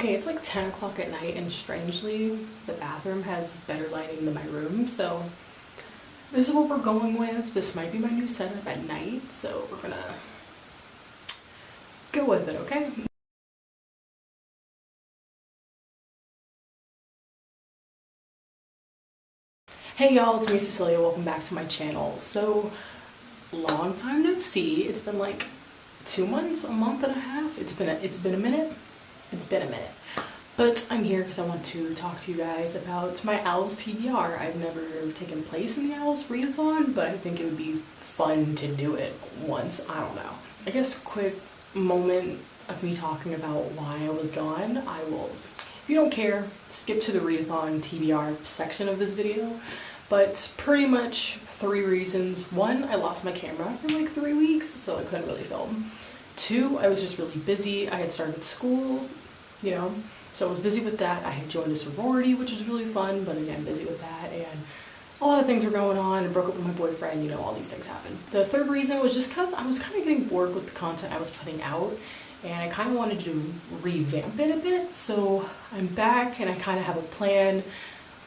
Okay, it's like 10 o'clock at night, and strangely, the bathroom has better lighting than my room, so this is what we're going with. This might be my new setup at night, so we're gonna go with it, okay? Hey y'all, it's me Cecilia, welcome back to my channel. So, long time no see. It's been like 2 months, a month and a half. It's been a minute. It's been a minute. But I'm here because I want to talk to you guys about my O.W.LS TBR. I've never taken place in the O.W.LS Readathon, but I think it would be fun to do it once. I don't know. I guess quick moment of me talking about why I was gone. I will, if you don't care, skip to the Readathon TBR section of this video. But pretty much 3 reasons. 1, I lost my camera for like 3 weeks, so I couldn't really film. 2, I was just really busy. I had started school, you know, so I was busy with that. I had joined a sorority, which was really fun, but again, busy with that, and a lot of things were going on, and broke up with my boyfriend, you know, all these things happened. The 3rd reason was just because I was kind of getting bored with the content I was putting out, and I kind of wanted to revamp it a bit, so I'm back, and I kind of have a plan.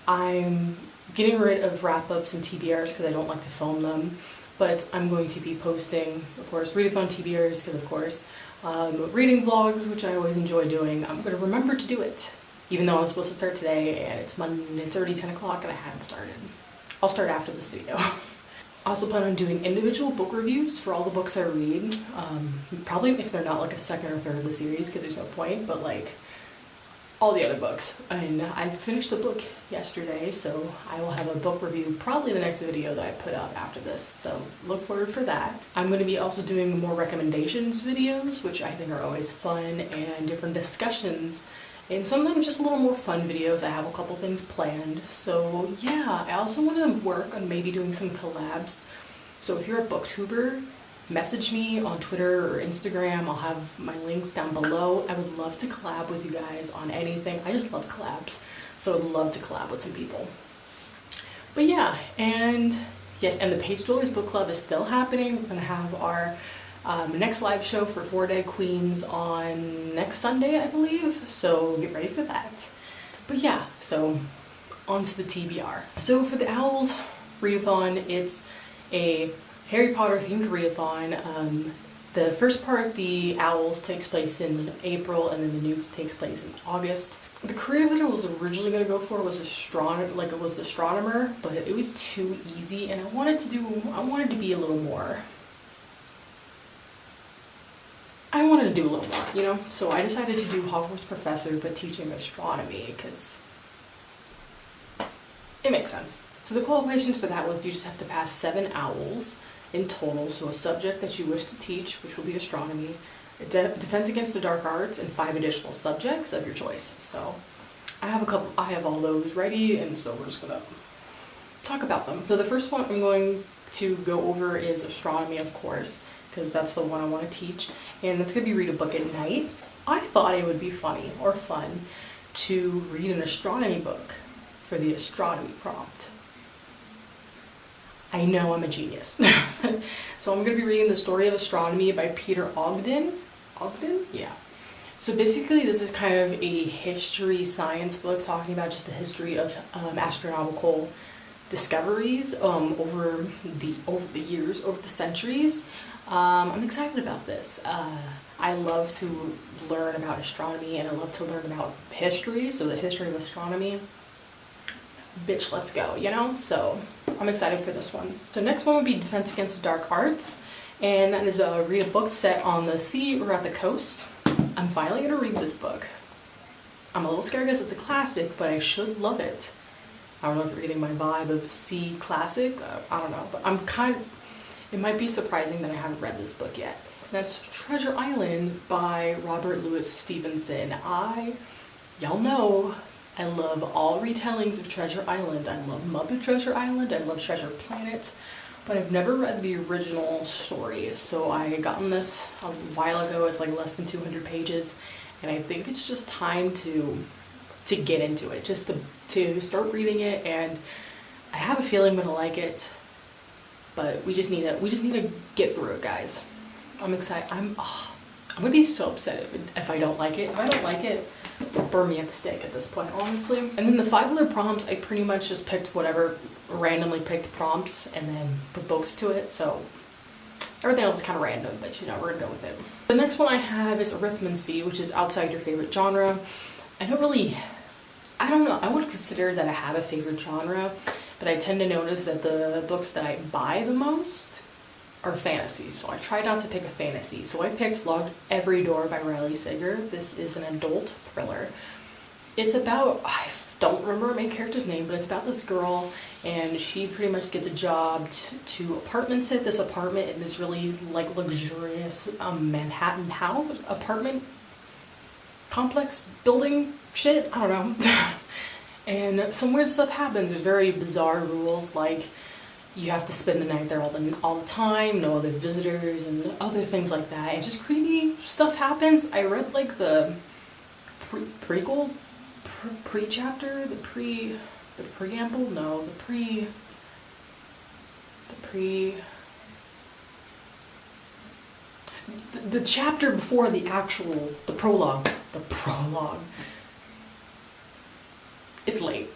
I'm getting rid of wrap-ups and TBRs because I don't like to film them, but I'm going to be posting, of course, Readathon TBRs because, of course, reading vlogs, which I always enjoy doing. I'm going to remember to do it, even though I was supposed to start today, and it's Monday, it's already 10 o'clock and I haven't started. I'll start after this video. I also plan on doing individual book reviews for all the books I read, probably if they're not like a 2nd or 3rd of the series, because there's no point, but like all the other books. And I finished a book yesterday, so I will have a book review probably the next video that I put up after this, so look forward for that. I'm going to be also doing more recommendations videos, which I think are always fun, and different discussions, and sometimes just a little more fun videos. I have a couple things planned, so yeah. I also want to work on maybe doing some collabs, so if you're a booktuber, message me on Twitter or Instagram. I'll have my links down below. I would love to collab with you guys on anything. I just love collabs, so I'd love to collab with some people. But yeah, and yes, and the Page Dwellers Book Club is still happening. We're gonna have our next live show for 4-Day Queens on next Sunday, I believe, so get ready for that. But yeah, so on to the TBR. So for the O.W.LS Readathon, it's a Harry Potter themed readathon. The first part, the O.W.LS, takes place in April, and then the Newts takes place in August. The career that I was originally going to go for was astronomer, but it was too easy, and I wanted to be a little more. I wanted to do a little more, you know? So I decided to do Hogwarts Professor, but teaching astronomy, because it makes sense. So the qualifications for that was you just have to pass 7 O.W.LS in total, so a subject that you wish to teach, which will be astronomy, defense against the dark arts, and 5 additional subjects of your choice. So I have all those ready, and so we're just gonna talk about them. So the first one I'm going to go over is astronomy, of course, because that's the one I want to teach, and that's gonna be read a book at night. I thought it would be funny or fun to read an astronomy book for the astronomy prompt. I know I'm a genius. So I'm going to be reading The Story of Astronomy by Peter Ogden. Ogden? Yeah. So basically this is kind of a history science book talking about just the history of astronomical discoveries over the years, over the centuries. I'm excited about this. I love to learn about astronomy, and I love to learn about history, so the history of astronomy. Bitch, let's go, you know? So I'm excited for this one. So next one would be Defense Against the Dark Arts, and that is read a book set on the sea or at the coast. I'm finally gonna read this book. I'm a little scared because it's a classic, but I should love it. I don't know if you're getting my vibe of sea classic. I don't know, but it might be surprising that I haven't read this book yet. That's Treasure Island by Robert Louis Stevenson. Y'all know I love all retellings of Treasure Island. I love Muppet Treasure Island, I love Treasure Planet, but I've never read the original story. So I gotten this a while ago. It's like less than 200 pages, and I think it's just time to get into it, just to start reading it, and I have a feeling I'm gonna like it, but we just need to get through it, guys. I'm excited. I'm gonna be so upset if I don't like it. If I don't like it, burn me at the stake at this point, honestly. And then the 5 other prompts, I pretty much just picked whatever, randomly picked prompts and then put books to it, so everything else is kind of random, but you know, we're gonna go with it. The next one I have is arithmancy, which is outside your favorite genre. I don't know, I would consider that I have a favorite genre, but I tend to notice that the books that I buy the most are fantasy, so I try not to pick a fantasy. So I picked Slogged Every Door by Riley Sager. This is an adult thriller. It's about, I don't remember her main character's name, but it's about this girl, and she pretty much gets a job to apartment sit this apartment in this really like luxurious Manhattan house, apartment complex building shit, I don't know. And some weird stuff happens, very bizarre rules, like you have to spend the night there all the time, no other visitors, and other things like that. And just creepy stuff happens. I read like the prequel, pre-chapter, the preamble? No, the chapter before the prologue. The prologue. It's late.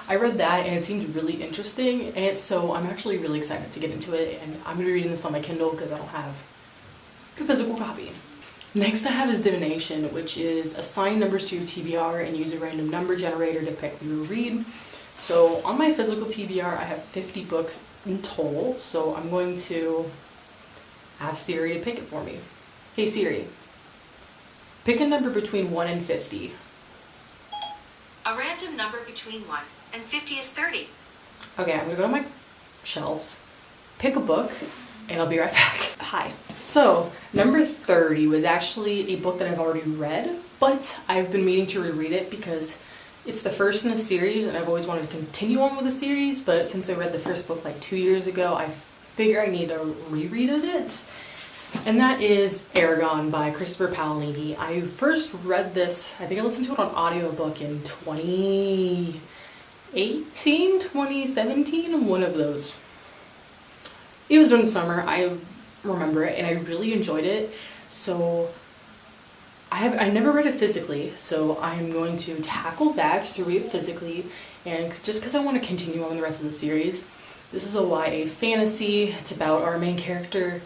I read that and it seemed really interesting, and so I'm actually really excited to get into it, and I'm going to be reading this on my Kindle because I don't have a physical copy. Next I have is Divination, which is assign numbers to your TBR and use a random number generator to pick your read. So on my physical TBR I have 50 books in total, so I'm going to ask Siri to pick it for me. Hey Siri, pick a number between 1 and 50. A random number between 1 and 50 is 30. Okay, I'm gonna go to my shelves, pick a book, and I'll be right back. Hi. So, number 30 was actually a book that I've already read, but I've been meaning to reread it because it's the first in a series and I've always wanted to continue on with the series, but since I read the first book like 2 years ago, I figure I need a reread of it. And that is Aragon by Christopher Paolini. I first read this, I think I listened to it on audiobook in 2018, 2017, one of those. It was during the summer, I remember it, and I really enjoyed it. So I never read it physically, so I'm going to tackle that to read it physically, and just because I want to continue on the rest of the series. This is a YA fantasy. It's about our main character,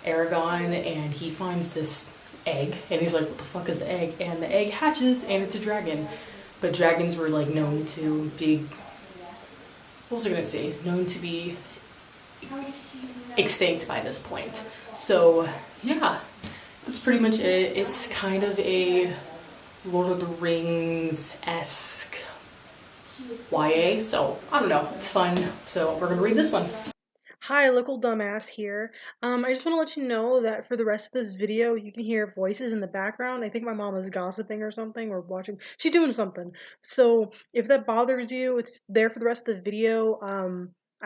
Aragon, and he finds this egg, and he's like, what the fuck is the egg? And the egg hatches, and it's a dragon. But dragons were like known to be, what was I gonna say? Known to be extinct by this point. So yeah, that's pretty much it. It's kind of a Lord of the Rings-esque YA, so I don't know, it's fun. So we're gonna read this one. Hi, local dumbass here. I just want to let you know that for the rest of this video, you can hear voices in the background. I think my mom is gossiping or something, or watching. She's doing something. So if that bothers you, it's there for the rest of the video.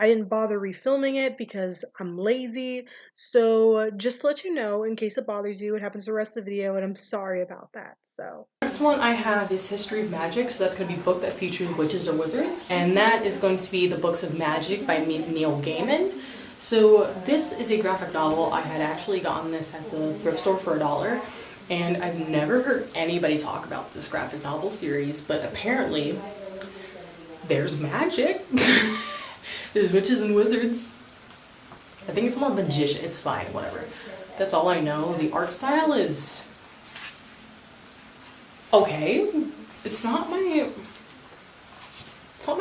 I didn't bother refilming it because I'm lazy. So just to let you know, in case it bothers you, it happens the rest of the video, and I'm sorry about that. So. Next one I have is History of Magic, so that's going to be a book that features witches or wizards, and that is going to be The Books of Magic by Neil Gaiman. So this is a graphic novel. I had actually gotten this at the thrift store for $1, and I've never heard anybody talk about this graphic novel series, but apparently there's magic. There's witches and wizards. I think it's more magician. It's fine, whatever. That's all I know. The art style is okay. It's not my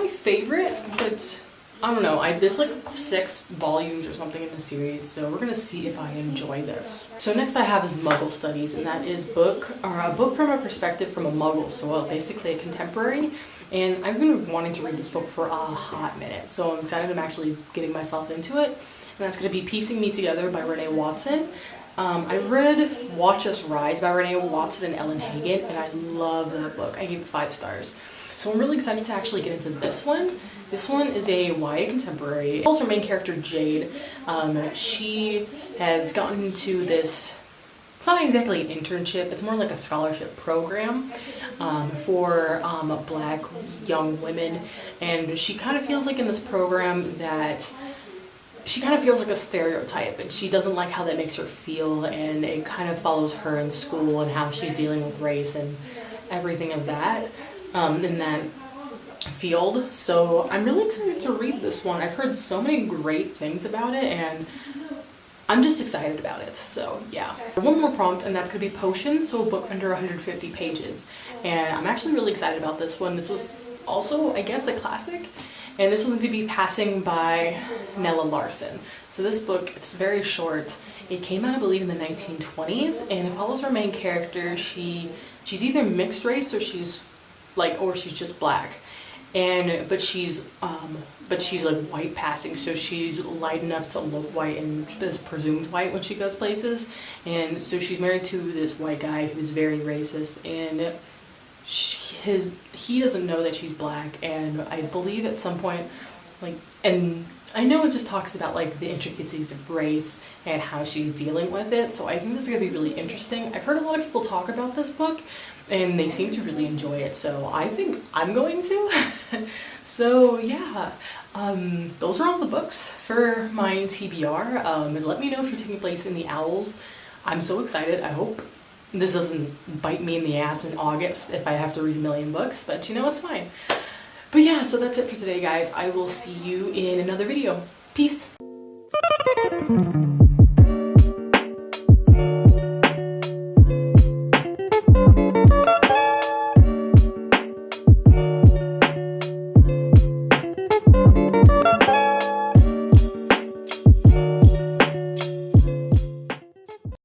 favorite, but I don't know. There's like 6 volumes or something in the series, so we're gonna see if I enjoy this. So next I have is Muggle Studies, and that is a book from a perspective from a Muggle, so basically a contemporary. And I've been wanting to read this book for a hot minute, so I'm excited I'm actually getting myself into it. And that's going to be Piecing Me Together by Renee Watson. I read Watch Us Rise by Renee Watson and Ellen Hagen, and I love that book. I gave it 5 stars. So I'm really excited to actually get into this one. This one is a YA contemporary. Also, main character Jade, she has gotten into this, it's not exactly an internship, it's more like a scholarship program for Black young women, and she kind of feels like in this program that she kind of feels like a stereotype, and she doesn't like how that makes her feel, and it kind of follows her in school and how she's dealing with race and everything of that in that field. So I'm really excited to read this one. I've heard so many great things about it, and I'm just excited about it. So yeah. One more prompt, and that's gonna be Potions, so a book under 150 pages. And I'm actually really excited about this one. This was also, I guess, a classic. And this one's going to be Passing by Nella Larson. So this book, it's very short. It came out, I believe, in the 1920s, and it follows our main character. She's either mixed race or she's just black. But she's like white passing, so she's light enough to look white and is presumed white when she goes places. And so she's married to this white guy who's very racist, and he doesn't know that she's black. And I believe at some point, and I know it just talks about like the intricacies of race and how she's dealing with it, so I think this is going to be really interesting. I've heard a lot of people talk about this book and they seem to really enjoy it, so I think I'm going to. So yeah, those are all the books for my TBR, and let me know if you're taking place in the Owls. I'm so excited. I hope this doesn't bite me in the ass in August if I have to read a million books, but you know, it's fine. But yeah, so that's it for today, guys. I will see you in another video. Peace.